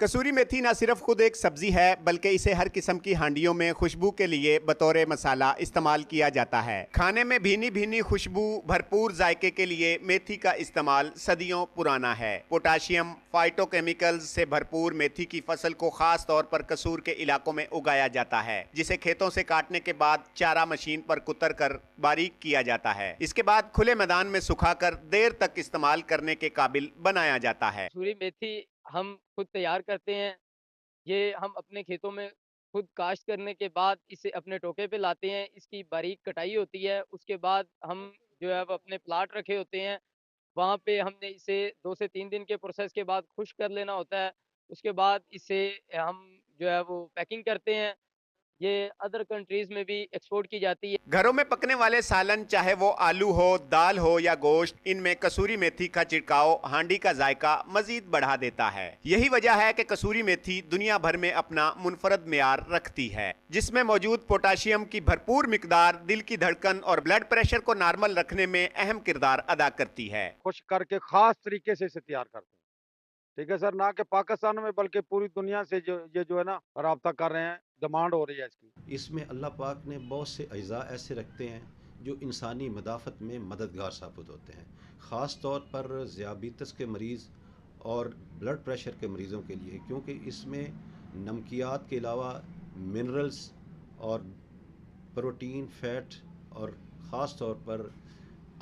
कसूरी मेथी न सिर्फ खुद एक सब्जी है बल्कि इसे हर किस्म की हांडियों में खुशबू के लिए बतौर मसाला इस्तेमाल किया जाता है। खाने में भीनी भीनी खुशबू भरपूर जायके के लिए मेथी का इस्तेमाल सदियों पुराना है। पोटाशियम फाइटोकेमिकल्स से भरपूर मेथी की फसल को खास तौर पर कसूर के इलाकों में उगाया जाता है, जिसे खेतों से काटने के बाद चारा मशीन पर कुतर कर बारीक किया जाता है। इसके बाद खुले मैदान में सुखाकर देर तक इस्तेमाल करने के काबिल बनाया जाता है। कसूरी मेथी हम खुद तैयार करते हैं। ये हम अपने खेतों में खुद काश्त करने के बाद इसे अपने टोके पे लाते हैं। इसकी बारीक कटाई होती है। उसके बाद हम जो है वो अपने प्लाट रखे होते हैं। वहाँ पे हमने इसे 2 से 3 दिन के प्रोसेस के बाद खुश्क कर लेना होता है। उसके बाद इसे हम जो है वो पैकिंग करते हैं। ये अदर कंट्रीज़ में भी एक्सपोर्ट की जाती है। घरों में पकने वाले सालन, चाहे वो आलू हो, दाल हो या गोश्त, इनमें कसूरी मेथी का छिड़काव हांडी का जायका मजीद बढ़ा देता है। यही वजह है कि कसूरी मेथी दुनिया भर में अपना मुनफरद मेयार रखती है, जिसमें मौजूद पोटाशियम की भरपूर मिकदार दिल की धड़कन और ब्लड प्रेशर को नॉर्मल रखने में अहम किरदार अदा करती है। खुश्क करके ख़ास तरीके से इसे तैयार करते हैं। ठीक है सर, ना कि पाकिस्तान में बल्कि पूरी दुनिया से जो है ना राब्ता कर रहे हैं, डिमांड हो रही है इसकी। इसमें अल्लाह पाक ने बहुत से अज्जा ऐसे रखते हैं जो इंसानी मदाफ़त में मददगार साबित होते हैं, ख़ास तौर पर ज़ियाबीतस के मरीज़ और ब्लड प्रेशर के मरीज़ों के लिए, क्योंकि इसमें नमकियात के अलावा मिनरल्स और प्रोटीन, फ़ैट और ख़ास तौर पर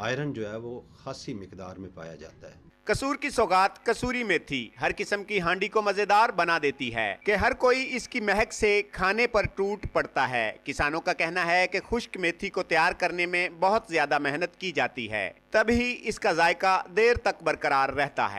आयरन जो है वो ख़ासी मिकदार में पाया जाता है। कसूर की सौगात कसूरी मेथी हर किस्म की हांडी को मजेदार बना देती है कि हर कोई इसकी महक से खाने पर टूट पड़ता है। किसानों का कहना है कि खुश्क मेथी को तैयार करने में बहुत ज्यादा मेहनत की जाती है, तभी इसका जायका देर तक बरकरार रहता है।